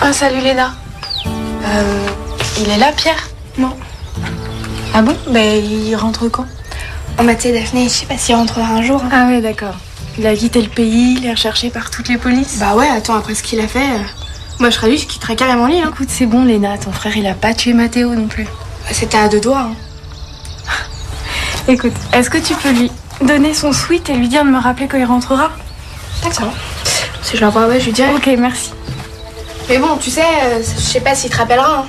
Ah, salut Léna. Il est là, Pierre? Non. Ah bon? Ben, il rentre quand? Oh, bah, tu sais, Daphné, je sais pas s'il rentrera un jour. Hein. Ah ouais, d'accord. Il a quitté le pays, il est recherché par toutes les polices. Bah ouais, attends, après ce qu'il a fait, moi je serais lui, je quitterais carrément l'île. Hein. Écoute, c'est bon, Léna, ton frère, il a pas tué Mathéo non plus. Bah, c'était à deux doigts. Hein. Écoute, est-ce que tu peux lui donner son sweat et lui dire de me rappeler quand il rentrera? D'accord. Si je l'envoie, ouais, je lui dirai. Ok, merci. Mais bon, tu sais, je sais pas s'il te rappellera. Hein.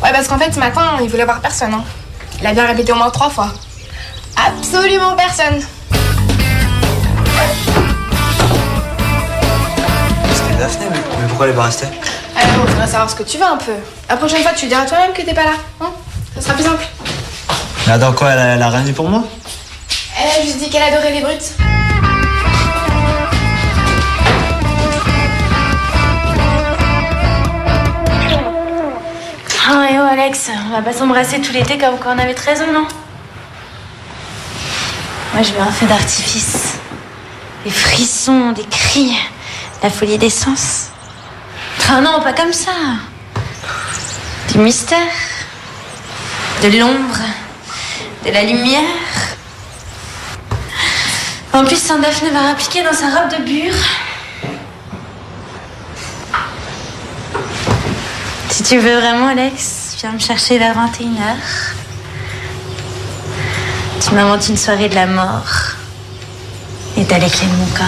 Ouais, parce qu'en fait, ce matin, il voulait voir personne. Hein. Il a bien répété au moins 3 fois. Absolument personne. C'était Daphné, mais pourquoi elle est pas restée? Alors, il faudrait savoir ce que tu veux un peu. La prochaine fois, tu diras toi-même que t'es pas là. Hein, ça sera plus simple. Mais attends, quoi, elle a rien dit pour moi? Elle a juste dit qu'elle adorait les brutes. Oh, et oh Alex, on va pas s'embrasser tout l'été comme quand on avait 13 ans, non? Moi, je veux un feu d'artifice. Des frissons, des cris, la folie des sens. Ah non, pas comme ça. Du mystère, de l'ombre, de la lumière. En plus, Saint-Daphné va appliquer dans sa robe de bure. Si tu veux vraiment, Alex, viens me chercher vers 21h. Tu m'inventes une soirée de la mort. Et t'as les clés de mon corps.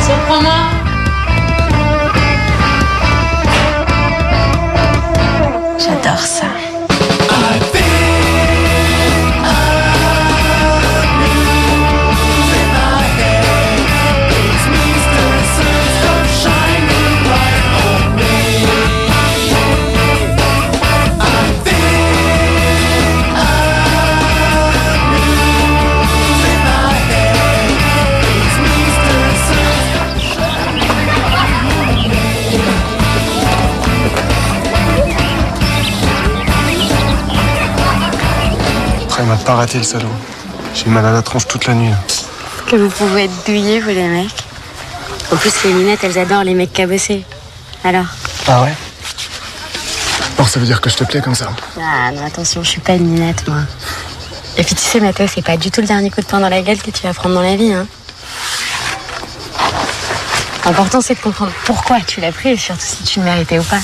Surprends-moi. J'adore ça. Il m'a pas raté le salaud. J'ai eu mal à la tronche toute la nuit. Là. Que vous pouvez être douillés, vous les mecs. En plus, les minettes, elles adorent les mecs cabossés. Alors? Ah ouais? Bon, ça veut dire que je te plais comme ça. Ah non, attention, je suis pas une minette, moi. Et puis tu sais, Mathéo, c'est pas du tout le dernier coup de poing dans la gueule que tu vas prendre dans la vie, hein. L'important, c'est de comprendre pourquoi tu l'as pris et surtout si tu le méritais ou pas.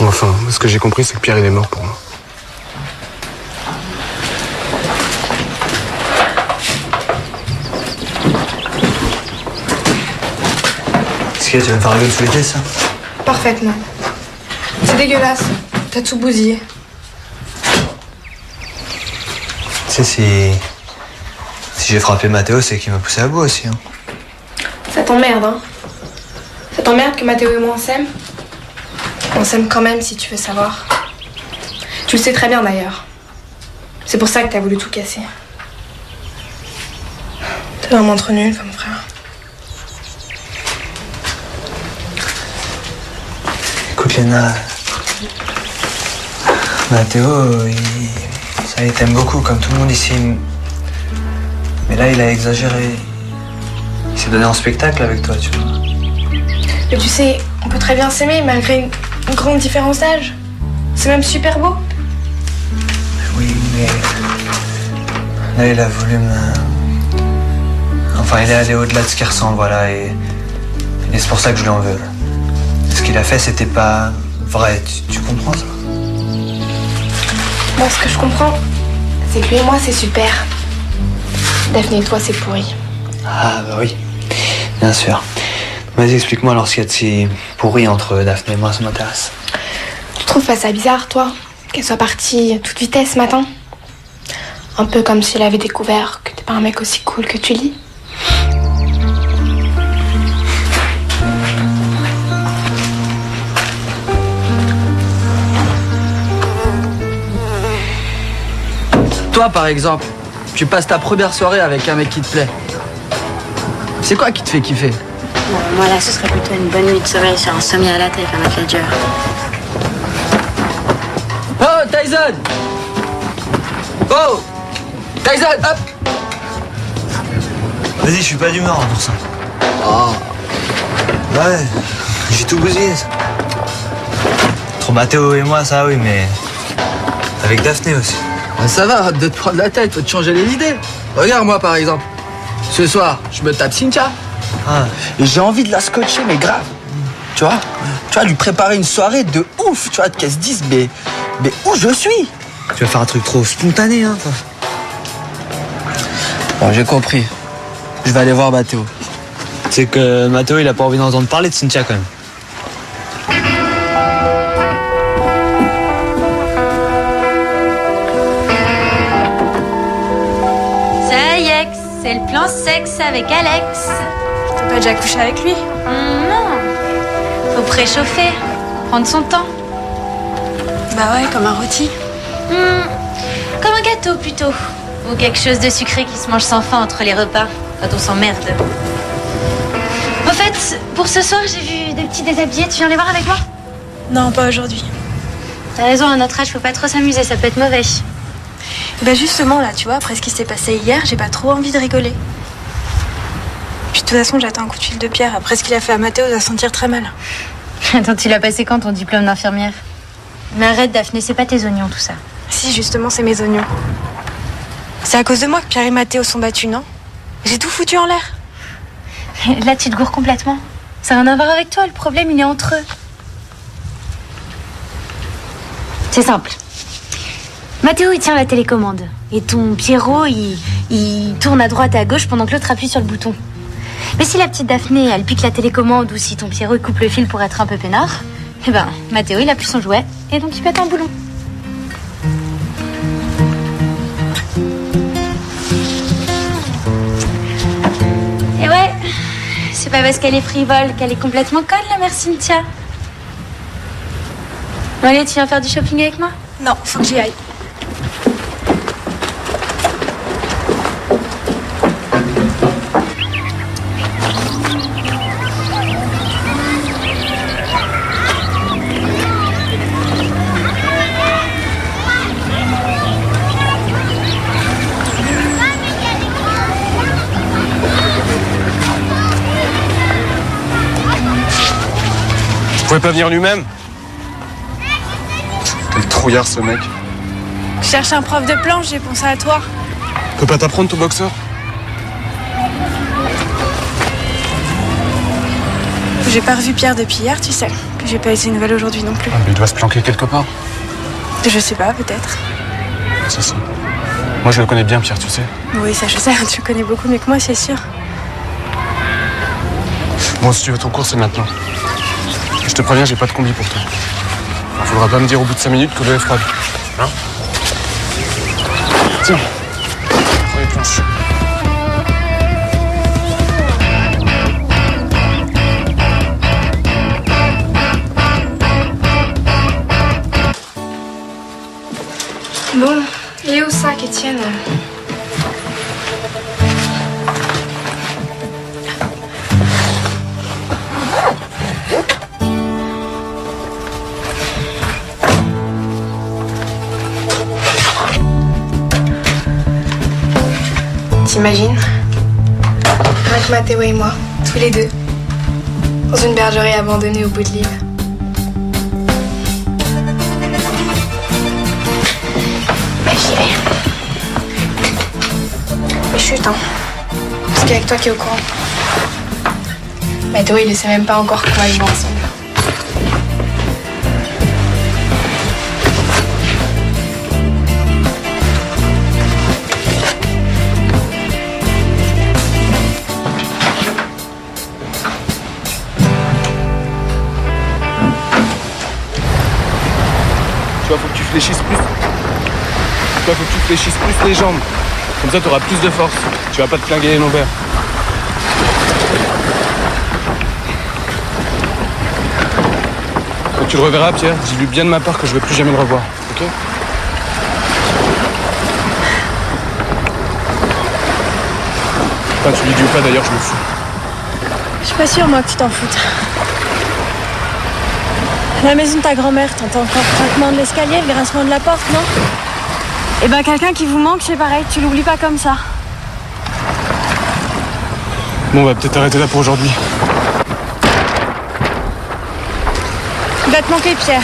Enfin, ce que j'ai compris, c'est que Pierre, il est mort pour moi. Qu'est-ce qu'il y a, tu vas me faire rigoler tout l'été, ça? Parfaitement. C'est dégueulasse. T'as tout bousillé. Tu sais, si j'ai frappé Mathéo, c'est qu'il m'a poussé à bout aussi. Hein. Ça t'emmerde, hein? Ça t'emmerde que Mathéo et moi on s'aime? On s'aime quand même, si tu veux savoir. Tu le sais très bien, d'ailleurs. C'est pour ça que t'as voulu tout casser. T'es vraiment trop nul comme frère. Écoute, Léna, Mathéo, il t'aime beaucoup, comme tout le monde ici. Mais là, il a exagéré. Il s'est donné en spectacle avec toi, tu vois. Mais tu sais, on peut très bien s'aimer malgré une grande différence d'âge. C'est même super beau. Oui, mais là, il a voulu me... Enfin, il est allé au-delà de ce qu'il ressent, voilà, et c'est pour ça que je lui en veux. Ce qu'il a fait, c'était pas vrai, tu comprends ça? Moi, ce que je comprends, c'est que lui et moi, c'est super. Daphné et toi, c'est pourri. Ah, bah oui, bien sûr. Vas-y, explique-moi alors ce qu'il y a de si pourri entre Daphné et moi, ça m'intéresse. Tu trouves pas ça bizarre, toi, qu'elle soit partie à toute vitesse ce matin? Un peu comme si elle avait découvert que t'es pas un mec aussi cool que tu dis. Toi, par exemple, tu passes ta première soirée avec un mec qui te plaît. C'est quoi qui te fait kiffer? Non, moi, là, ce serait plutôt une bonne nuit de sommeil sur un sommier à la tête, un mec dur. Oh! Tyson! Oh! Tyson, hop! Vas-y, je suis pas d'humeur pour ça. Oh. Ouais, j'ai tout bousillé. Ça. Entre Mathéo et moi, ça oui, mais avec Daphné aussi. Ben ça va, arrête de te prendre la tête, faut te changer les idées. Regarde moi par exemple. Ce soir, je me tape Cynthia. Ah. Et j'ai envie de la scotcher, mais grave. Tu vois, lui préparer une soirée de ouf, tu vois, qu'elle se dise, mais où je suis? Tu vas faire un truc trop spontané, hein, toi. Bon, j'ai compris. Je vais aller voir Mathéo. C'est que Mathéo, il a pas envie d'entendre parler de Cynthia quand même. Ça y est, c'est le plan sexe avec Alex. T'as pas déjà couché avec lui? Non. Faut préchauffer, prendre son temps. Bah ouais, comme un rôti. Comme un gâteau plutôt. Ou quelque chose de sucré qui se mange sans faim entre les repas, quand on s'emmerde. En fait, pour ce soir, j'ai vu des petits déshabillés. Tu viens les voir avec moi? Non, pas aujourd'hui. T'as raison, à notre âge, faut pas trop s'amuser, ça peut être mauvais. Bah justement, là, tu vois, après ce qui s'est passé hier, j'ai pas trop envie de rigoler. Puis de toute façon, j'attends un coup de fil de Pierre. Après ce qu'il a fait à Mathéo, il va se sentir très mal. Attends, tu l'as passé quand ton diplôme d'infirmière? Mais arrête, Daphné, c'est pas tes oignons, tout ça. Si, justement, c'est mes oignons. C'est à cause de moi que Pierre et Mathéo sont battus, non? J'ai tout foutu en l'air. Là, tu te gourres complètement. Ça n'a rien à voir avec toi, le problème, il est entre eux. C'est simple. Mathéo, il tient la télécommande. Et ton Pierrot, il tourne à droite et à gauche pendant que l'autre appuie sur le bouton. Mais si la petite Daphné, elle pique la télécommande ou si ton Pierrot il coupe le fil pour être un peu peinard, eh ben, Mathéo, il appuie son jouet et donc il pète un boulon. Et ouais, c'est pas parce qu'elle est frivole qu'elle est complètement conne, la mère Cynthia. Bon, allez, tu viens faire du shopping avec moi? Non, faut que j'y aille. Vous pouvez pas venir lui-même? Quel trouillard ce mec. Je cherche un prof de planche, j'ai pensé à toi. Peut pas t'apprendre ton boxeur? J'ai pas revu Pierre depuis hier, tu sais. Puis j'ai pas eu ses nouvelles aujourd'hui non plus. Ah, mais il doit se planquer quelque part. Je sais pas, peut-être. Si. Moi je le connais bien, Pierre, tu sais. Oui, ça je sais, tu le connais beaucoup mieux que moi, c'est sûr. Bon, si tu veux ton cours, c'est maintenant. Je te préviens, j'ai pas de combi pour toi. Faudra pas me dire au bout de 5 minutes que l'eau est froide. Hein? Tiens. Prends les planches. Bon, il est où ça, Étienne? T'imagines? Avec Mathéo et moi, tous les deux, dans une bergerie abandonnée au bout de l'île. Mais j'y vais. Mais chut, hein. Parce qu'il y a que toi qui es au courant. Mathéo, il ne sait même pas encore qu'on va y jouer ensemble. Tu vois, faut que tu fléchisses plus. Toi, faut que tu fléchisses plus les jambes. Comme ça, tu auras plus de force. Tu vas pas te flinguer les lombaires. Quand tu le reverras, Pierre, dis-lui bien de ma part que je veux plus jamais le revoir. Ok? Enfin, tu lui dis ou pas, d'ailleurs, je me fous. Je suis pas sûre, moi, que tu t'en foutes. La maison de ta grand-mère, t'entends encore le craquement de l'escalier, le grincement de la porte, non? Eh ben, quelqu'un qui vous manque, c'est pareil, tu l'oublies pas comme ça. Bon, on va peut-être arrêter là pour aujourd'hui. Il va te manquer, Pierre.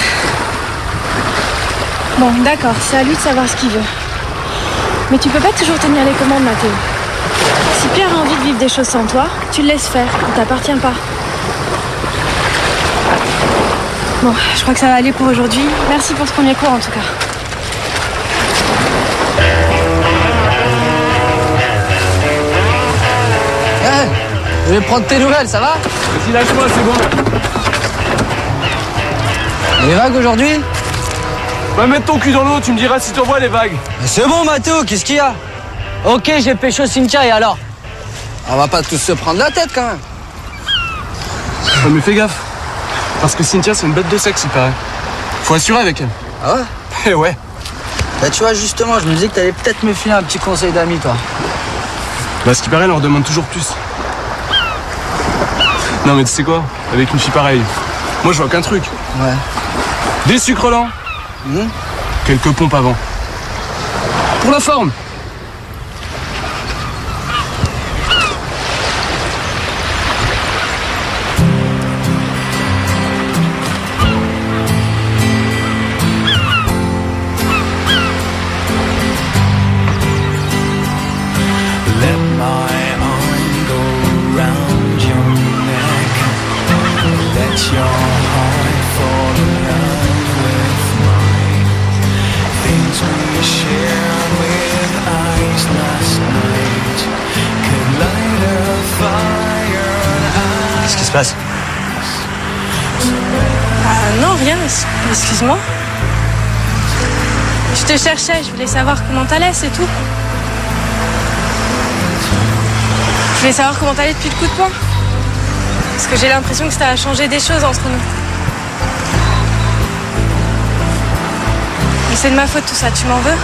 Bon, d'accord, c'est à lui de savoir ce qu'il veut. Mais tu peux pas toujours tenir les commandes, Mathéo. Si Pierre a envie de vivre des choses sans toi, tu le laisses faire, il t'appartient pas. Bon, je crois que ça va aller pour aujourd'hui. Merci pour ce premier cours, en tout cas. Hey, je vais prendre tes nouvelles, ça va? Vas-y, lâche-moi, c'est bon. Les vagues aujourd'hui? Va mettre ton cul dans l'eau, tu me diras si tu vois les vagues. C'est bon, Mathéo, qu'est-ce qu'il y a? Ok, j'ai pécho Cynthia, et alors? On va pas tous se prendre la tête, quand même. Ouais, mais fais gaffe. Parce que Cynthia, c'est une bête de sexe, il paraît. Faut assurer avec elle. Ah ouais? Eh ouais. Bah tu vois, justement, je me disais que t'allais peut-être me filer un petit conseil d'ami, toi. Bah, ce qui paraît, elle leur demande toujours plus. Non, mais tu sais quoi? Avec une fille pareille, moi, je vois qu'un truc. Ouais. Des sucres lents. Quelques pompes avant. Pour la forme. Qu'est-ce qui se passe? Ah non, rien, excuse-moi. Je te cherchais, je voulais savoir comment t'allais, c'est tout. Je voulais savoir comment t'allais depuis le coup de poing. Parce que j'ai l'impression que ça a changé des choses entre nous. Mais c'est de ma faute tout ça, tu m'en veux?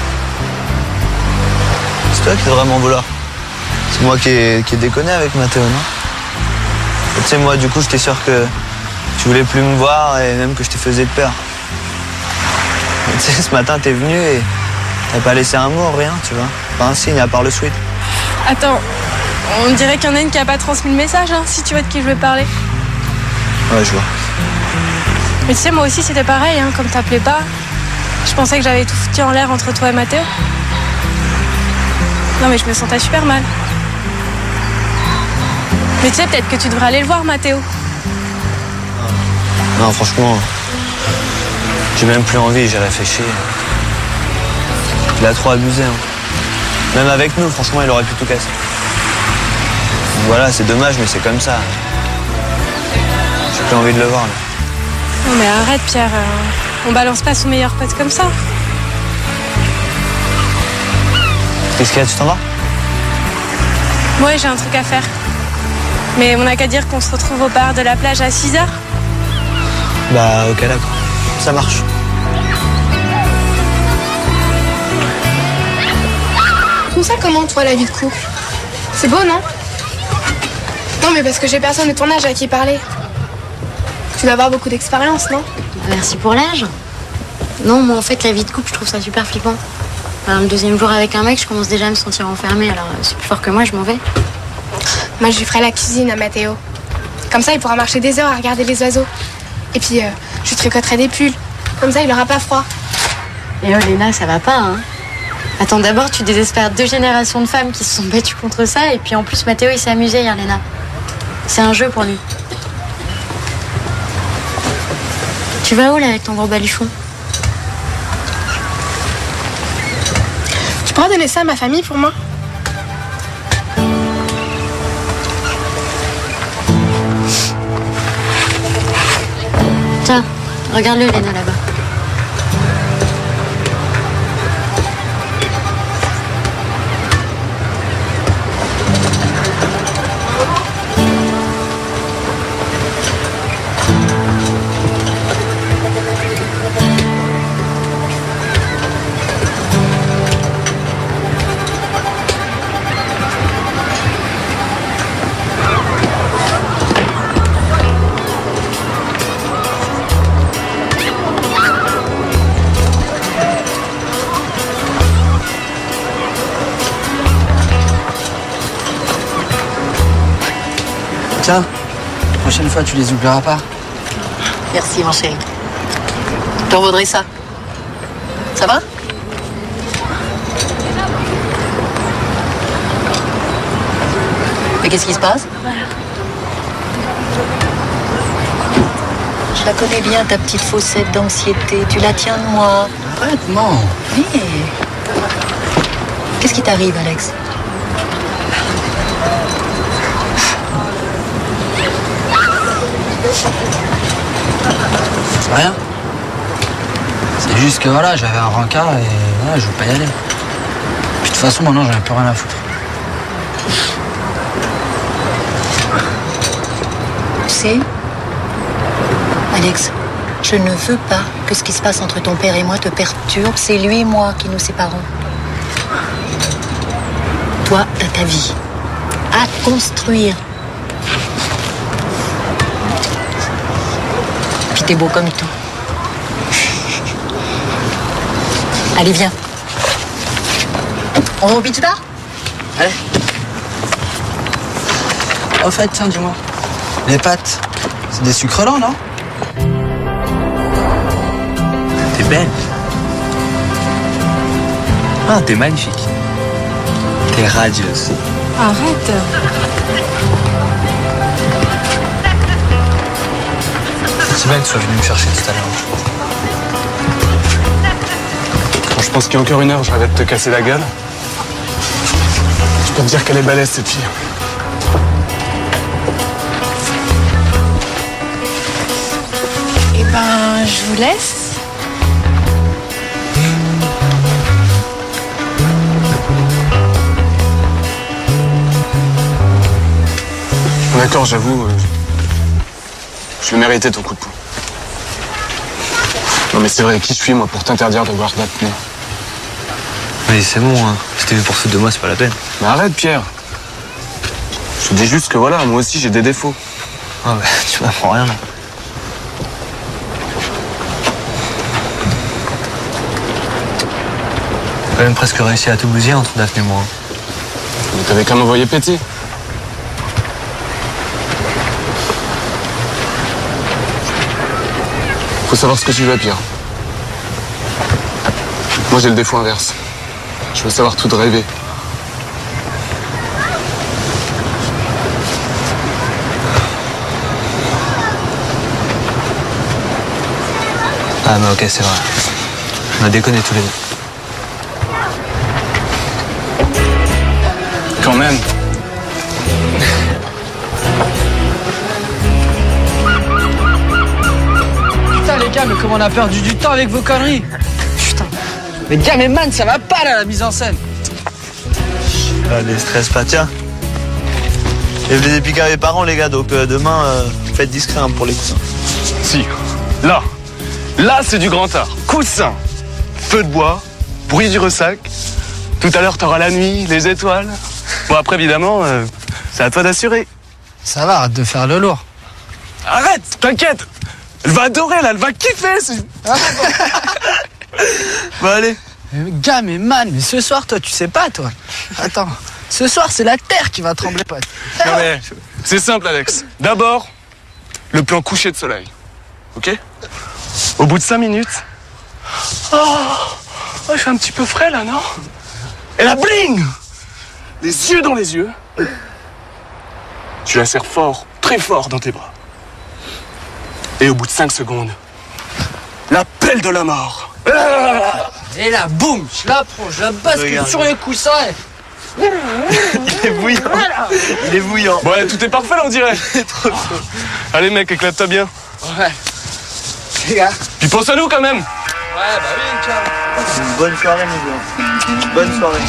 C'est toi qui devrais m'en vouloir. C'est moi qui ai déconné avec Mathéo, non? Et tu sais, moi, du coup, j'étais sûr que tu voulais plus me voir et même que je te faisais peur. Et tu sais, ce matin, t'es venu et t'as pas laissé un mot, rien, tu vois. Pas un signe, à part le sweat. Attends, on dirait qu'il y en a une qui a pas transmis le message, hein, si tu vois de qui je veux parler. Ouais, je vois. Mais tu sais, moi aussi, c'était pareil, hein, comme t'appelais pas. Je pensais que j'avais tout foutu en l'air entre toi et Mathéo. Non, mais je me sentais super mal. Mais tu sais, peut-être que tu devrais aller le voir, Mathéo. Non, franchement, j'ai même plus envie, j'ai réfléchi. Il a trop abusé. Hein. Même avec nous, franchement, il aurait pu tout casser. Donc voilà, c'est dommage, mais c'est comme ça. J'ai plus envie de le voir, là. Non, mais arrête, Pierre. On balance pas son meilleur pote comme ça. Qu'est-ce qu'il y a, tu t'en vas? Ouais, j'ai un truc à faire. Mais on n'a qu'à dire qu'on se retrouve au bar de la plage à 6h. Bah, ok, d'accord. Ça marche. Tout ça comment, toi, la vie de couple? C'est beau, non? Non, mais parce que j'ai personne de ton âge à qui parler. Tu dois avoir beaucoup d'expérience, non? Merci pour l'âge. Non, moi en fait, la vie de couple, je trouve ça super flippant. Enfin, le deuxième jour avec un mec, je commence déjà à me sentir enfermée, alors c'est plus fort que moi, je m'en vais. Moi, je lui ferai la cuisine à Mathéo. Comme ça, il pourra marcher des heures à regarder les oiseaux. Et puis, je lui tricoterai des pulls. Comme ça, il aura pas froid. Et oh, Léna, ça va pas, hein. Attends, d'abord, tu désespères 2 générations de femmes qui se sont battues contre ça, et puis en plus, Mathéo, il s'est amusé hier, Léna. C'est un jeu pour lui. Tu vas où, là, avec ton gros baluchon? Tu pourras donner ça à ma famille pour moi? Tiens, regarde-le, Léna, là-bas. Tiens, la prochaine fois, tu les oublieras pas. Merci, mon chéri. T'en vaudrais ça. Ça va? Mais qu'est-ce qui se passe? Je la connais bien, ta petite faussette d'anxiété. Tu la tiens de moi. Arrête, non. Oui. Qu'est-ce qui t'arrive, Alex? C'est rien. C'est juste que voilà, j'avais un rencard et voilà, je veux pas y aller. Puis de toute façon, maintenant, j'en ai plus rien à foutre. Tu sais, Alex, je ne veux pas que ce qui se passe entre ton père et moi te perturbe. C'est lui et moi qui nous séparons. Toi, t'as ta vie à construire. Puis t'es beau comme tout. Allez, viens. On va au beach bar? Allez. Au fait, tiens, dis-moi. Les pâtes, c'est des sucres lents, non? T'es belle. Ah, t'es magnifique. T'es radieuse. Arrête. C'est bien que tu sois venu me chercher tout à l'heure. Quand je pense qu'il y a encore une heure, j'arrête de te casser la gueule. Je peux te dire qu'elle est balèze, cette fille. Eh ben, je vous laisse. D'accord, j'avoue, je le méritais ton coup de poing. Non mais c'est vrai, qui je suis moi pour t'interdire de boire d'apnée? Mais c'est bon, hein. Si t'es venu pour foutre de moi, c'est pas la peine. Mais arrête Pierre. Je te dis juste que voilà, moi aussi j'ai des défauts. Ah bah, tu m'apprends rien là. J'ai quand même presque réussi à tout bousiller entre Daphné et moi. Mais t'avais qu'à m'envoyer péter. Faut savoir ce que tu veux, Pierre. Moi, j'ai le défaut inverse. Je veux savoir tout de rêver. Ah mais ok, c'est vrai. On a déconné tous les deux. Quand même. Putain, les gars, mais comment on a perdu du temps avec vos conneries? Putain. Mais gars, mais man, ça va pas là, la mise en scène. Allez, stresse pas, tiens. Et vous les piquer à mes parents, les gars, donc demain, faites discret hein, pour les coussins. Si. Là, c'est du grand art. Coussin, feu de bois, bruit du ressac. Tout à l'heure, t'auras la nuit, les étoiles. Bon, après, évidemment, c'est à toi d'assurer. Ça va, arrête de faire le lourd. Arrête, t'inquiète. Elle va adorer, là, elle va kiffer. Bon, allez. Mais gars, mais man, mais ce soir, toi, tu sais pas, toi. Attends, ce soir, c'est la terre qui va trembler, pote. Non, mais c'est simple, Alex. D'abord, le plan coucher de soleil. Ok? Au bout de 5 minutes... Oh, je suis un petit peu frais, là, non? Et la bling! Les yeux dans les yeux. Tu la serres fort, très fort dans tes bras. Et au bout de 5 secondes, la pelle de la mort. Et là, boum, je la prends, je la bascule Regarde. sur les coussins. Il est bouillant. Il est bouillant. Bon, allez, tout est parfait, là, on dirait. Trop chaud. Allez, mec, éclate-toi bien. Ouais. Les gars. Puis pense à nous, quand même. Ouais, bah oui, ciao. Une bonne soirée, mes gars. Bonne soirée.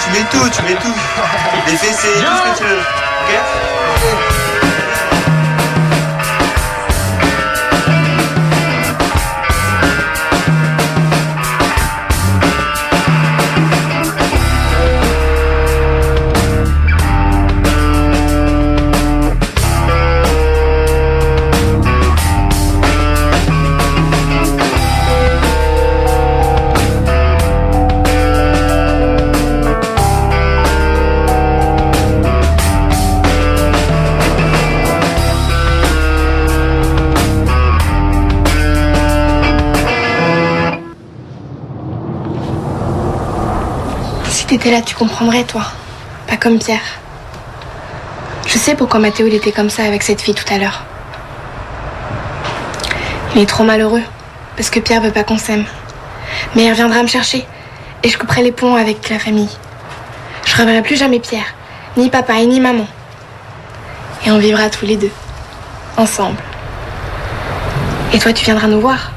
Tu mets tout. Les fessées, tout ce que tu veux. Ok? t'étais là, tu comprendrais, toi. Pas comme Pierre. Je sais pourquoi Mathéo il était comme ça avec cette fille tout à l'heure. Il est trop malheureux, parce que Pierre veut pas qu'on s'aime. Mais il reviendra me chercher, et je couperai les ponts avec la famille. Je reverrai plus jamais Pierre, ni papa et ni maman. Et on vivra tous les deux, ensemble. Et toi, tu viendras nous voir,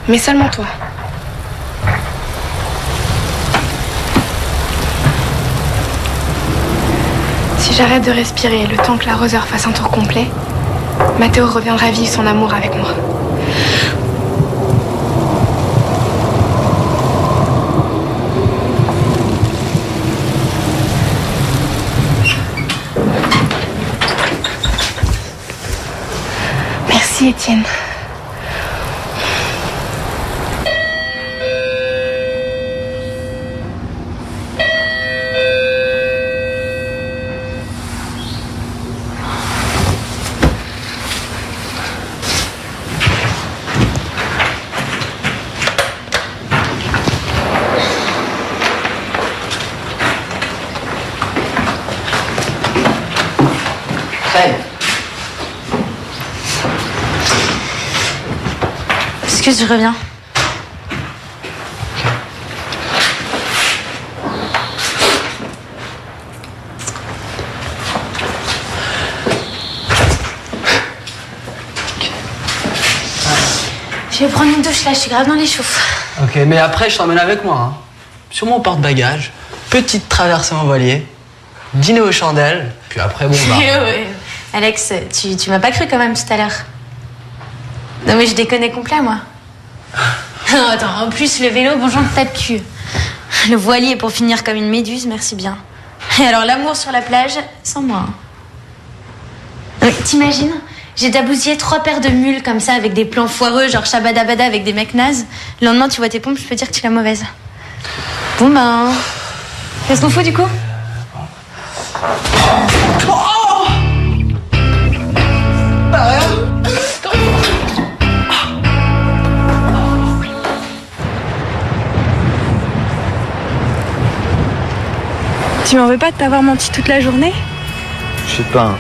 mais seulement toi. Si j'arrête de respirer le temps que l'arroseur fasse un tour complet, Mathéo reviendra vivre son amour avec moi. Merci Étienne. Excuse, je reviens. Je vais prendre une douche là, je suis grave dans les chauffe. Ok, mais après, je t'emmène avec moi. Hein. Sur mon porte-bagages, petite traversée en voilier, dîner aux chandelles, puis après, bon bah... Ouais. Alex, tu m'as pas cru quand même tout à l'heure. Non mais je déconnais complet, moi. Non, attends, en plus, le vélo, bon, j'en tape cul. Le voilier pour finir comme une méduse, merci bien. Et alors, l'amour sur la plage, sans moi. Oui, t'imagines? J'ai dabousillé 3 paires de mules comme ça, avec des plans foireux, genre shabadabada avec des mecs nazes. Le lendemain, tu vois tes pompes, je peux dire que tu es la mauvaise. Bon ben... Qu'est-ce qu'on fout, du coup? Tu m'en veux pas de t'avoir menti toute la journée? Je sais pas. Hein.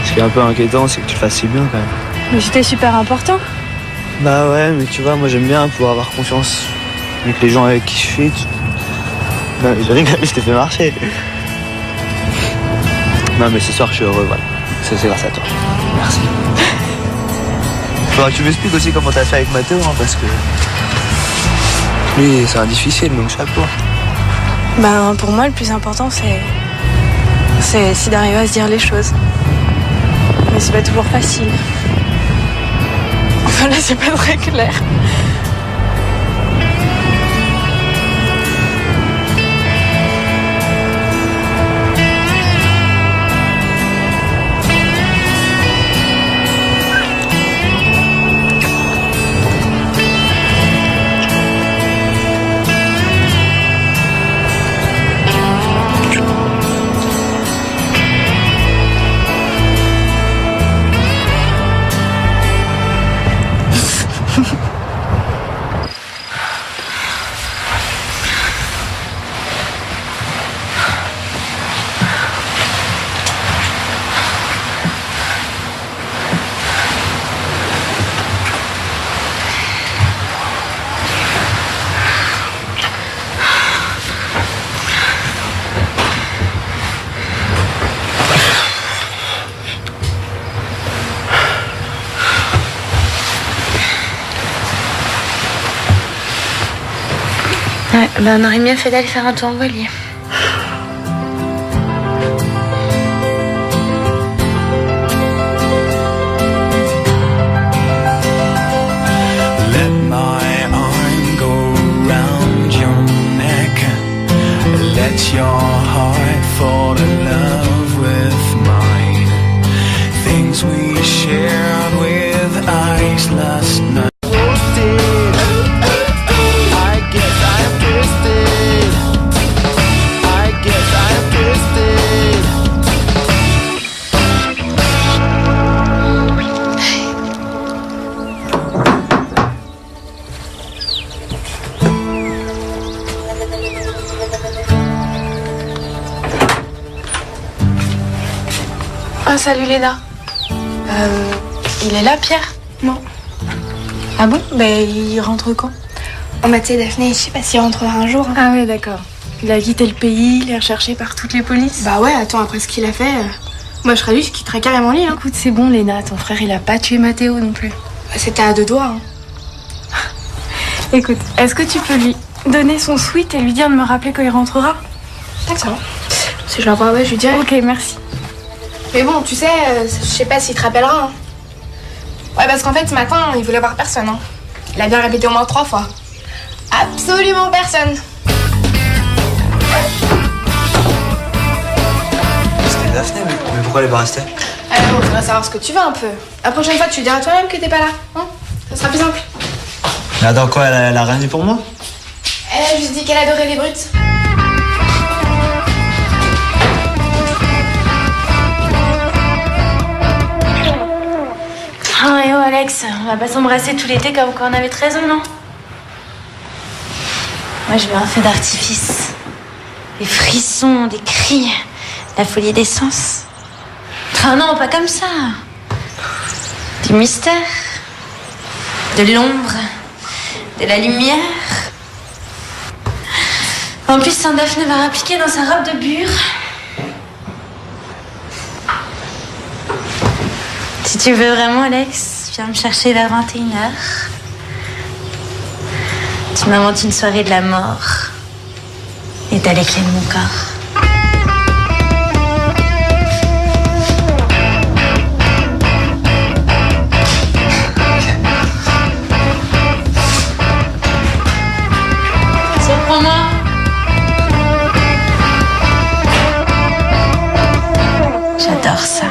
Ce qui est un peu inquiétant, c'est que tu le fasses si bien quand même. Mais c'était super important. Bah ouais, mais tu vois, moi j'aime bien pouvoir avoir confiance avec les gens avec qui je suis. Non, mais je rigole, je t'ai fait marcher. Non, mais ce soir je suis heureux, voilà. C'est grâce à toi. Merci. Faudra que tu m'expliques aussi comment t'as fait avec Mathéo, hein, parce que lui, c'est un difficile, donc chapeau. Ben, pour moi, le plus important, c'est d'arriver à se dire les choses. Mais c'est pas toujours facile. Enfin, là, c'est pas très clair. Ouais, ben on aurait mieux fait d'aller faire un tour en voilier. Let my arm go round your neck. Let your heart fall in love with mine. Things we shared with eyes last night. Ah, salut Léna. Il est là, Pierre? Non. Ah bon? Ben, il rentre quand? Oh bah tu sais Daphné, je sais pas s'il rentrera un jour. Hein. Ah ouais, d'accord. Il a quitté le pays, il est recherché par toutes les polices. Bah ouais, attends, après ce qu'il a fait, moi je serais lui, je quitterais carrément l'île. Hein. Écoute, c'est bon Léna, ton frère il a pas tué Mathéo non plus. Bah, c'était à deux doigts. Hein. Écoute, est-ce que tu peux lui donner son sweat et lui dire de me rappeler quand il rentrera? D'accord. Si je la vois, ouais, je lui dirai. Ok, merci. Mais bon, tu sais, je sais pas s'il te rappellera. Hein. Ouais, parce qu'en fait, ce matin, il voulait voir personne. Hein. Il a bien répété au moins 3 fois. Absolument personne. C'était Daphné, mais pourquoi elle est pas restée? Alors, on voudrait savoir ce que tu veux un peu. La prochaine fois, tu diras toi-même que t'es pas là. Hein, ça sera plus simple. Mais attends, quoi, elle a rien dit pour moi? Elle a juste dit qu'elle adorait les brutes. Ah, et oh Alex, on va pas s'embrasser tout l'été comme quand on avait 13 ans, non? Moi, je veux un feu d'artifice. Des frissons, des cris, la folie des sens. Ah non, pas comme ça. Du mystère, de l'ombre, de la lumière. En plus, Saint-Daphné va rappliquer dans sa robe de bure. Si tu veux vraiment, Alex, viens me chercher vers 21h. Tu m'inventes une soirée de la mort. Et t'as les clés de mon corps. Surprends-moi. J'adore ça.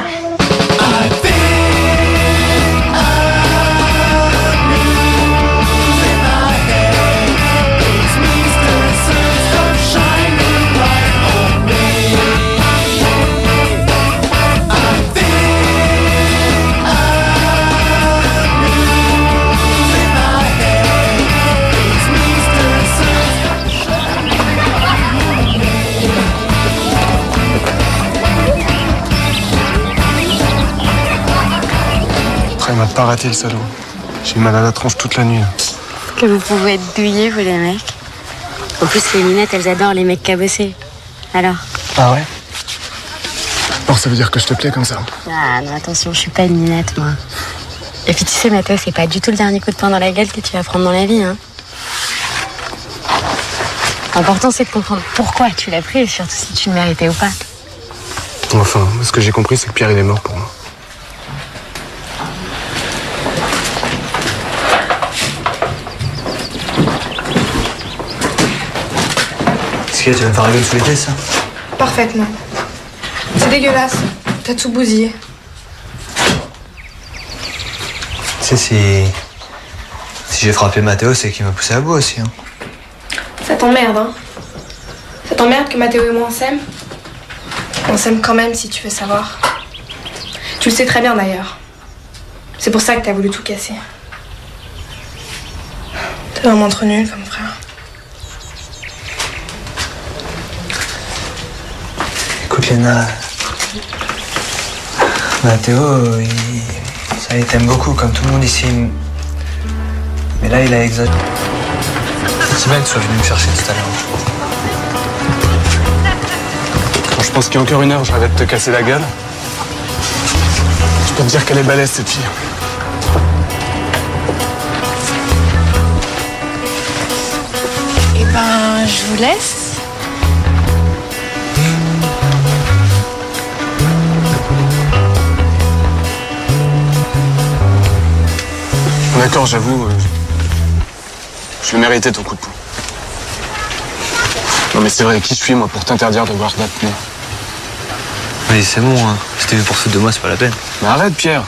Il m'a pas raté le salaud. J'ai eu mal à la tronche toute la nuit. Que vous pouvez être douillés, vous les mecs. En plus, les lunettes, elles adorent les mecs cabossés. Alors? Ah ouais? Alors ça veut dire que je te plais comme ça? Ah non, attention, je suis pas une lunette, moi. Et puis tu sais, Mathéo, c'est pas du tout le dernier coup de poing dans la gueule que tu vas prendre dans la vie, hein. L'important, c'est de comprendre pourquoi tu l'as pris et surtout si tu le méritais ou pas. Enfin, ce que j'ai compris, c'est que Pierre, il est mort pour moi. Qu'est-ce qu'il y a, tu vas me faire rigoler sous l'été, ça? Parfaitement. C'est dégueulasse. T'as tout bousillé. Tu sais, si j'ai frappé Mathéo, c'est qu'il m'a poussé à bout aussi. Hein. Ça t'emmerde, hein? Ça t'emmerde que Mathéo et moi on s'aime? On s'aime quand même, si tu veux savoir. Tu le sais très bien d'ailleurs. C'est pour ça que t'as voulu tout casser. T'es vraiment trop nul comme frère. Écoute, Léna, Mathéo, il t'aime beaucoup, comme tout le monde ici. Mais là, il a exagéré. C'est bien que tu sois venu me chercher tout à l'heure. Quand je pense qu'il y a encore une heure, je rêvais de te casser la gueule. Je peux te dire qu'elle est balèze, cette fille. Eh ben, je vous laisse. D'accord, j'avoue, je le méritais ton coup de poing. Non mais c'est vrai, qui je suis moi pour t'interdire de voir Daphné? Mais c'est bon, hein. Si t'es venu pour foutre de moi, c'est pas la peine. Mais arrête, Pierre.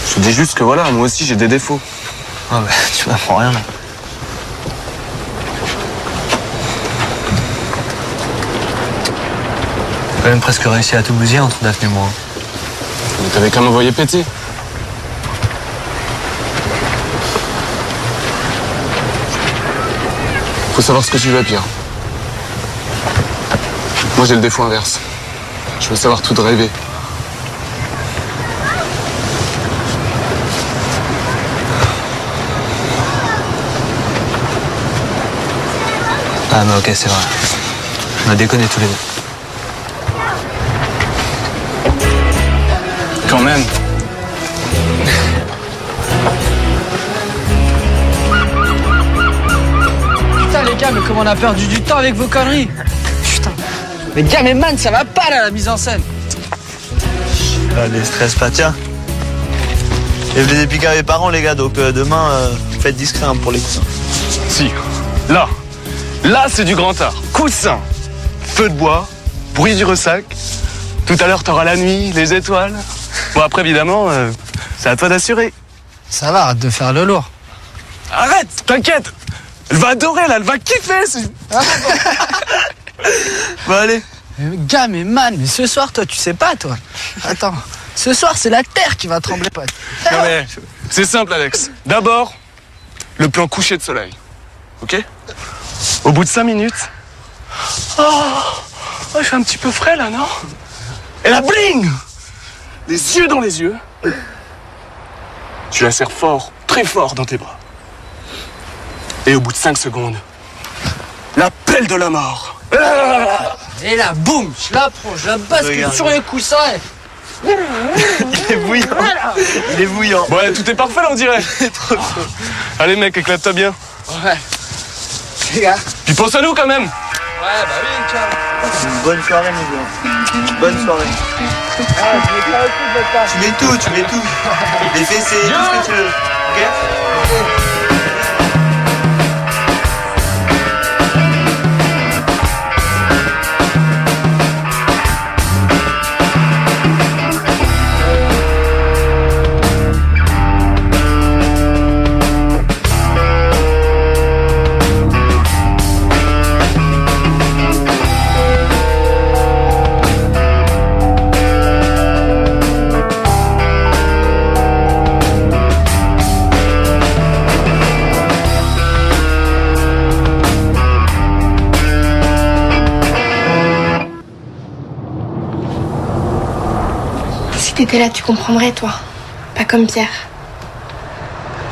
Je te dis juste que voilà, moi aussi j'ai des défauts. Ah bah, tu m'apprends rien, là. J'ai quand même presque réussi à tout bousiller entre Daphné et moi. Mais t'avais qu'à m'envoyer péter. Faut savoir ce que tu veux, Pierre. Moi, j'ai le défaut inverse. Je veux savoir tout rêver, Ah mais ok, c'est vrai. On a déconné tous les deux. Quand même. Putain les gars, mais comment on a perdu du temps avec vos conneries. Putain. Mais gars, mais man, ça va pas là, la mise en scène. Allez, stresse pas, tiens. Et vous les piquer à mes parents, les gars, donc demain, faites discret hein, pour les coussins. Si. Là, c'est du grand art. Coussin, feu de bois, bruit du ressac. Tout à l'heure, t'auras la nuit, les étoiles. Bon, après, évidemment, c'est à toi d'assurer. Ça va, arrête de faire le lourd. Arrête, t'inquiète. Elle va adorer, là, elle va kiffer. Bon, allez. Mais gars, mais man, mais ce soir, toi, tu sais pas, toi. Attends, ce soir, c'est la terre qui va trembler, pote. Non, mais c'est simple, Alex. D'abord, le plan coucher de soleil. Ok? Au bout de 5 minutes... Oh, je suis un petit peu frais, là, non? Et la bling! Les yeux dans les yeux. Tu la serres fort, très fort dans tes bras. Et au bout de 5 secondes, l'appel de la mort. Et là, boum, je la prends, je la bascule Regarde. sur les coussins. Il est bouillant. Il est bouillant. Bon, ouais, tout est parfait, là, on dirait. Trop chaud. Allez, mec, éclate-toi bien. Ouais. Les gars. Puis pense à nous, quand même. Ouais, bah oui, ciao. Une bonne soirée, mes gars. Une bonne soirée. Tu mets tout. Les fessées, tout ce que tu veux. Ok? Si t'étais là, tu comprendrais, toi. Pas comme Pierre.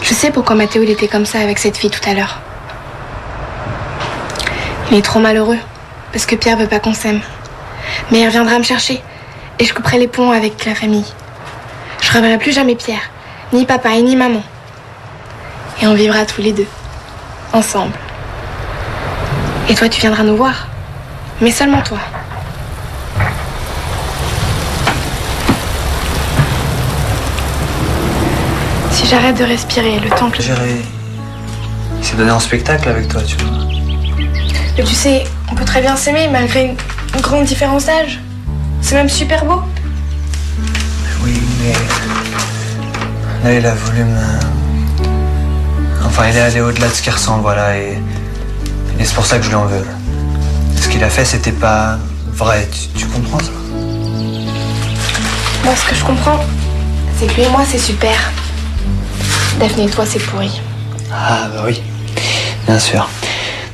Je sais pourquoi Mathéo il était comme ça avec cette fille tout à l'heure. Il est trop malheureux, parce que Pierre veut pas qu'on s'aime. Mais il reviendra me chercher, et je couperai les ponts avec la famille. Je reverrai plus jamais Pierre, ni papa et ni maman. Et on vivra tous les deux, ensemble. Et toi, tu viendras nous voir. Mais seulement toi. Si j'arrête de respirer le temps que... Il s'est donné en spectacle avec toi, tu vois. Mais tu sais, on peut très bien s'aimer malgré une grande différence d'âge. C'est même super beau. Oui, mais... Là, il a voulu me... Enfin, il est allé au-delà de ce qu'il ressent, voilà, et c'est pour ça que je lui en veux. Ce qu'il a fait, c'était pas vrai, tu comprends ça? Moi, ce que je comprends, c'est que lui et moi, c'est super. Daphné et toi, c'est pourri. Ah, bah oui, bien sûr.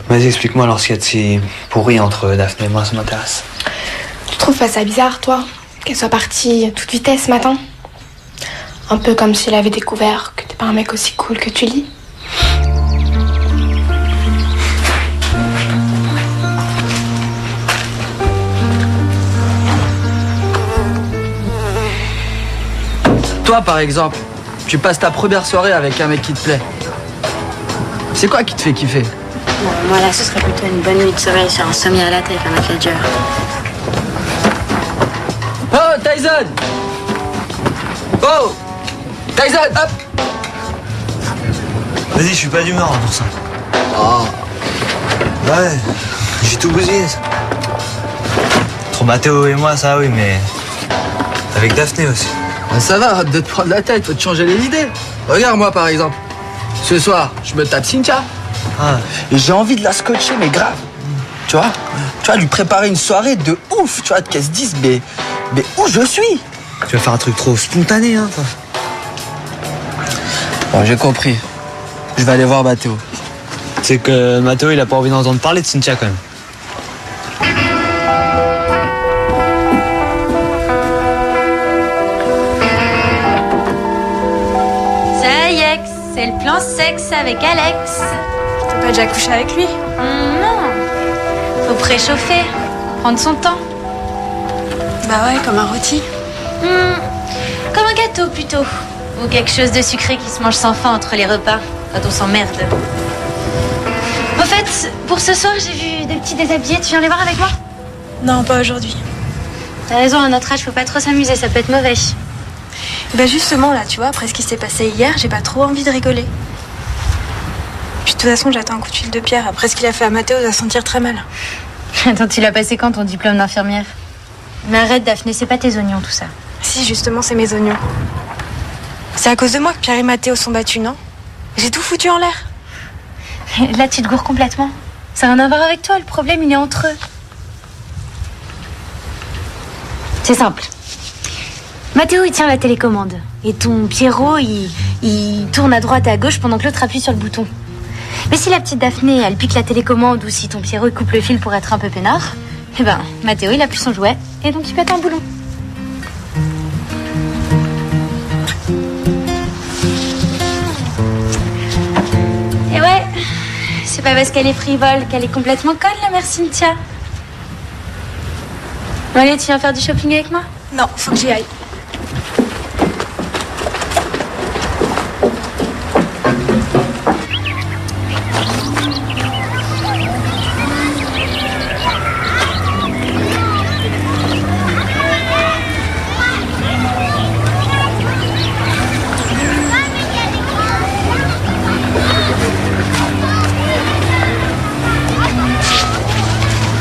Vas-y, explique-moi alors ce qu'il y a de si pourri entre Daphné et moi, ça m'intéresse. Tu trouves pas ça bizarre, toi, qu'elle soit partie à toute vitesse ce matin? Un peu comme si elle avait découvert que t'es pas un mec aussi cool que tu lis. Toi, par exemple, tu passes ta première soirée avec un mec qui te plaît. C'est quoi qui te fait kiffer? Bon, moi là, ce serait plutôt une bonne nuit de sommeil sur un sommier à la tête avec un manager. Oh, Tyson! Oh! Tyson, hop! Vas-y, je suis pas d'humeur pour ça. Oh. Ouais, j'ai tout bousillé, ça. Entre Mathéo et moi, ça oui, mais... Avec Daphné aussi. Ben ça va, arrête de te prendre la tête, faut te changer les idées. Regarde moi par exemple. Ce soir, je me tape Cynthia. Ah, Et j'ai envie de la scotcher, mais grave. Tu vois, lui préparer une soirée de ouf, tu vois, qu'elle se dise, mais où je suis? tu vas faire un truc trop spontané, hein, toi. Bon, j'ai compris. Je vais aller voir Mathéo. C'est que Mathéo, il a pas envie d'entendre parler de Cynthia, quand même. Ça y est, c'est le plan sexe avec Alex. T'as pas déjà couché avec lui? Non, Faut préchauffer, prendre son temps. Bah ouais, comme un rôti. Comme un gâteau plutôt. Ou quelque chose de sucré qui se mange sans faim entre les repas, quand on s'emmerde. En fait, pour ce soir, j'ai vu des petits déshabillés. Tu viens les voir avec moi? Non, pas aujourd'hui. T'as raison, à notre âge, faut pas trop s'amuser, ça peut être mauvais. Bah justement, là, tu vois, après ce qui s'est passé hier, j'ai pas trop envie de rigoler. Puis de toute façon, j'attends un coup de fil de Pierre. Après ce qu'il a fait à Mathéo, il va se sentir très mal. Attends, tu l'as passé quand ton diplôme d'infirmière? Mais arrête, Daphné, c'est pas tes oignons, tout ça. Si, justement, c'est mes oignons. C'est à cause de moi que Pierre et Mathéo sont battus, non? J'ai tout foutu en l'air. Là, tu te gourres complètement. Ça n'a rien à voir avec toi, le problème, il est entre eux. C'est simple. Mathéo, il tient la télécommande. Et ton Pierrot, il tourne à droite et à gauche pendant que l'autre appuie sur le bouton. Mais si la petite Daphné, elle pique la télécommande ou si ton Pierrot il coupe le fil pour être un peu peinard, eh ben, Mathéo, il appuie son jouet et donc il pète un boulon. Et ouais, c'est pas parce qu'elle est frivole qu'elle est complètement conne, la mère Cynthia. Bon, allez, tu viens faire du shopping avec moi? Non, faut que j'y aille.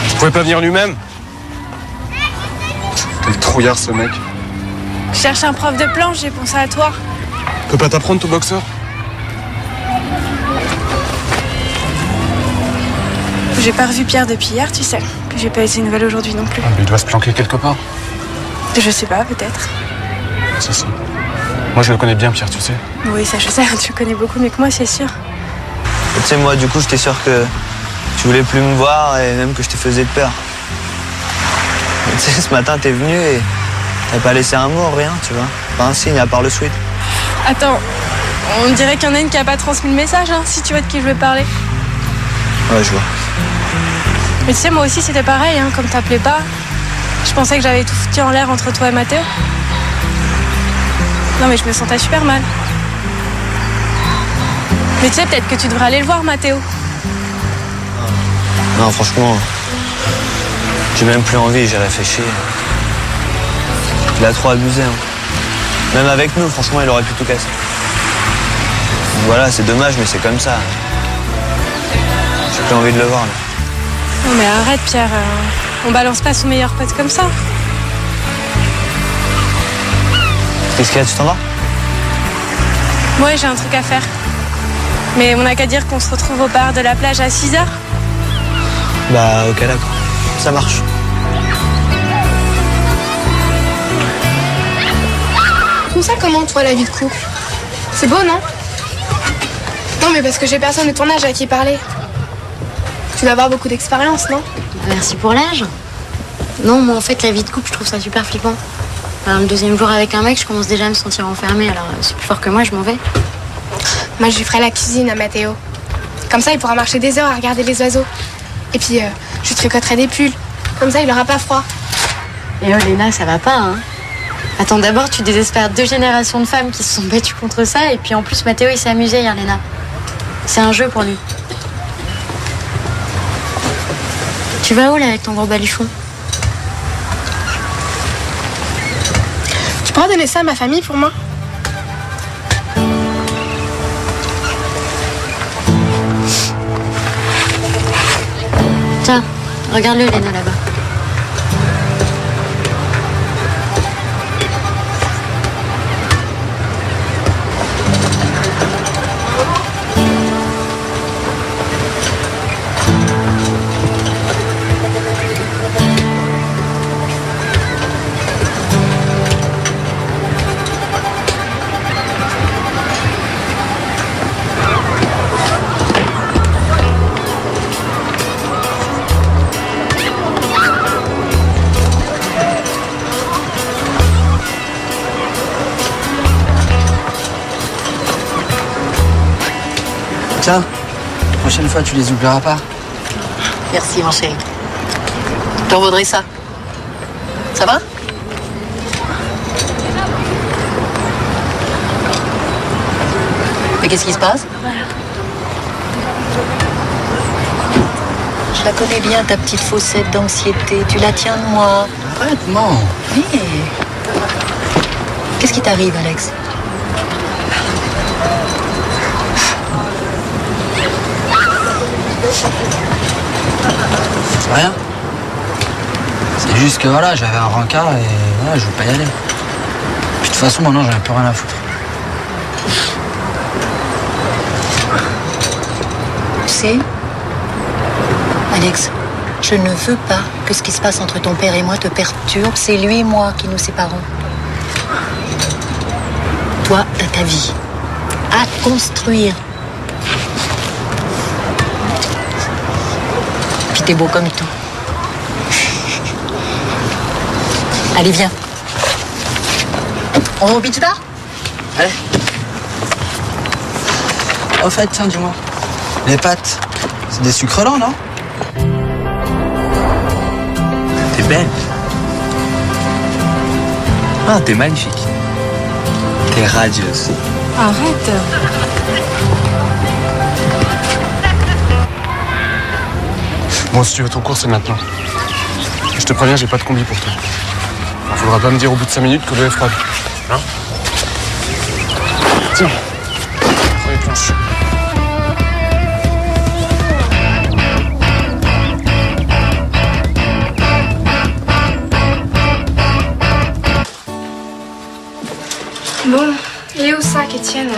Il pouvait pas venir lui-même? Quel trouillard ce mec. Je cherche un prof de planche, j'ai pensé à toi. Peut pas t'apprendre ton boxeur? J'ai pas revu Pierre depuis hier, tu sais. Puis j'ai pas eu ses nouvelles aujourd'hui non plus. Ah, mais il doit se planquer quelque part. Je sais pas, peut-être. Si. Moi je le connais bien, Pierre, tu sais. Oui, ça je sais, tu le connais beaucoup mieux que moi, c'est sûr. Et tu sais, moi, du coup, j'étais sûr que tu voulais plus me voir et même que je te faisais peur. Mais tu sais, ce matin, t'es venu et t'as pas laissé un mot, rien, tu vois. Pas un signe à part le sweat. Attends, on dirait qu'il y en a une qui a pas transmis le message, hein, si tu vois de qui je veux parler. Ouais, je vois. Mais tu sais, moi aussi c'était pareil, hein, comme t'appelais pas. Je pensais que j'avais tout foutu en l'air entre toi et Mathéo. Non mais je me sentais super mal. Mais tu sais, peut-être que tu devrais aller le voir, Mathéo. Non, franchement, j'ai même plus envie, j'ai réfléchi. Il a trop abusé. Hein. Même avec nous, franchement, il aurait pu tout casser. Voilà, c'est dommage, mais c'est comme ça. J'ai plus envie de le voir, là. Non mais arrête, Pierre. On balance pas son meilleur pote comme ça. Qu'est-ce qu'il y a, tu t'en vas? Ouais, j'ai un truc à faire. Mais on n'a qu'à dire qu'on se retrouve au bar de la plage à 6h. Bah, ok, d'accord. Ça marche. Tout ça comment, toi, la vie de couple? C'est beau, non? Non, mais parce que j'ai personne de ton âge à qui parler. Tu dois avoir beaucoup d'expérience, non? Merci pour l'âge. Non, moi en fait la vie de couple je trouve ça super flippant. Alors, le deuxième jour avec un mec, je commence déjà à me sentir enfermée, alors c'est plus fort que moi, je m'en vais. Moi, je lui ferai la cuisine à Mathéo. Comme ça, il pourra marcher des heures à regarder les oiseaux. Et puis, je lui tricoterai des pulls. Comme ça, il aura pas froid. Et oh Léna, ça va pas, hein. Attends, d'abord tu désespères 2 générations de femmes qui se sont battues contre ça, et puis en plus Mathéo il s'est amusé hier, Léna. C'est un jeu pour lui. Tu vas où là avec ton gros baluchon? Tu pourras donner ça à ma famille pour moi? Tiens, regarde-le Léna là-bas. Tiens, prochaine fois, tu les oublieras pas. Merci, mon chéri. T'en vaudrais ça. Ça va? Mais qu'est-ce qui se passe? Je la connais bien, ta petite faussette d'anxiété. Tu la tiens de moi. Arrête, non. Oui. Qu'est-ce qui t'arrive, Alex? Rien. C'est juste que voilà, j'avais un rencard et voilà, je veux pas y aller. Puis de toute façon, maintenant, j'en ai plus rien à foutre. Tu sais, Alex, je ne veux pas que ce qui se passe entre ton père et moi te perturbe. C'est lui et moi qui nous séparons. Toi, t'as ta vie à construire. Puis t'es beau comme tout. Allez, viens. On va au beach bar? Allez. Au fait, tiens, dis-moi. Les pâtes, c'est des sucres lents, non? T'es belle. Ah, t'es magnifique. T'es radieuse. Arrête. Bon, si tu veux ton cours, c'est maintenant. Je te préviens, j'ai pas de combi pour toi. Il faudra pas me dire au bout de 5 minutes que l'eau est froide. Hein? Tiens. Prends les planches. Bon, il est où ça, Étienne?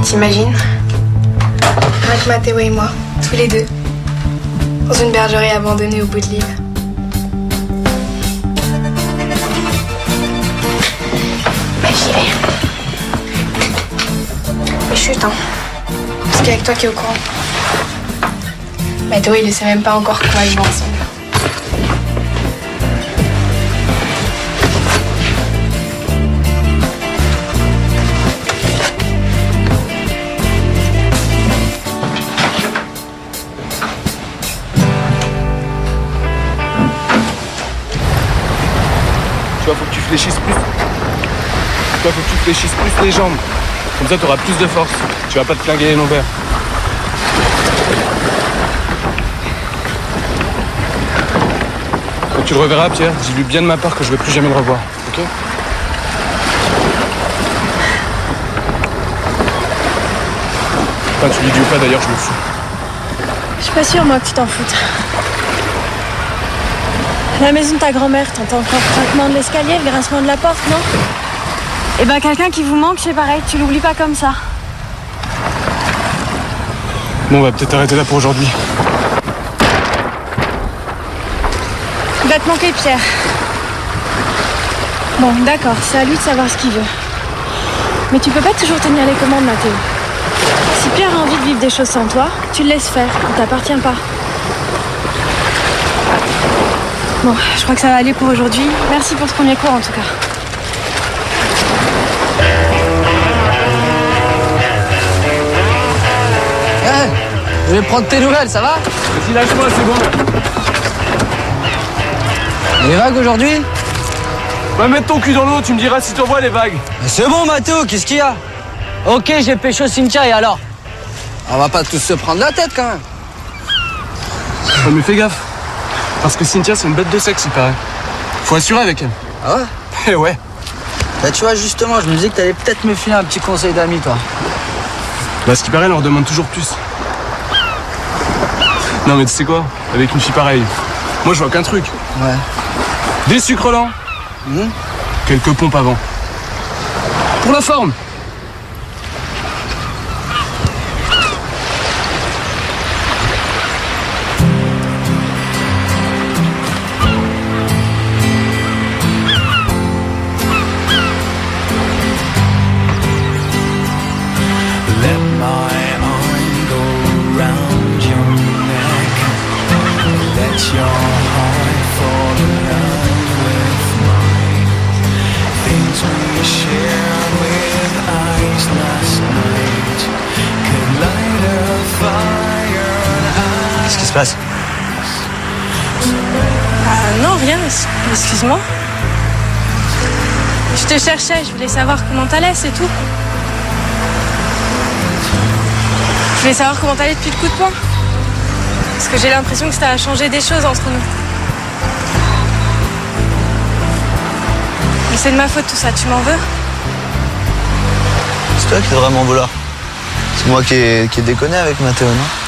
T'imagines? Rien que Mathéo et moi, tous les deux, dans une bergerie abandonnée au bout de l'île. J'y vais. Mais chut, hein. Parce qu'il y a que toi qui es au courant. Mathéo, il ne sait même pas encore qu'on va vivre ensemble. Tu vois, faut que tu fléchisses plus. Toi, faut que tu fléchisses plus les jambes. Comme ça, tu auras plus de force. Tu vas pas te flinguer les lombaires. Quand tu le reverras, Pierre, dis-lui bien de ma part que je veux plus jamais le revoir. Ok? Enfin, tu lui dis ou pas, d'ailleurs, je me fous. Je suis pas sûre, moi, que tu t'en foutes. À la maison de ta grand-mère, t'entends encore le craquement de l'escalier, le grincement de la porte, non? Eh ben, quelqu'un qui vous manque, c'est pareil, tu l'oublies pas comme ça. Bon, on va peut-être arrêter là pour aujourd'hui. Il va te manquer, Pierre. Bon, d'accord, c'est à lui de savoir ce qu'il veut. Mais tu peux pas toujours tenir les commandes, Mathéo. Si Pierre a envie de vivre des choses sans toi, tu le laisses faire, il t'appartient pas. Bon, je crois que ça va aller pour aujourd'hui. Merci pour ce premier cours, en tout cas. Hey, je vais prendre tes nouvelles, ça va? Vas-y, lâche-moi, c'est bon. Les vagues aujourd'hui? Va mettre ton cul dans l'eau, tu me diras si t'envoies les vagues. Mais c'est bon, Mathéo, qu'est-ce qu'il y a? Ok, j'ai pécho Cynthia, et alors? On va pas tous se prendre la tête, quand même. Ouais, mais fais gaffe. Parce que Cynthia, c'est une bête de sexe, il paraît. Faut assurer avec elle. Ah ouais? Eh ouais. Bah tu vois, justement, je me disais que t'allais peut-être me filer un petit conseil d'ami, toi. Bah, ce qui paraît, elle en demande toujours plus. Non, mais tu sais quoi? Avec une fille pareille, moi, je vois qu'un truc. Ouais. Des sucres lents. Quelques pompes avant. Pour la forme. Let my arm go round your neck. Let your se passe? Non, rien, excuse-moi. Je te cherchais, je voulais savoir comment t'allais, c'est tout. Je voulais savoir comment t'allais depuis le coup de poing. Parce que j'ai l'impression que ça a changé des choses entre nous. Mais c'est de ma faute tout ça, tu m'en veux? C'est toi qui devrais m'en vouloir. C'est moi qui ai déconné avec Mathéo, non?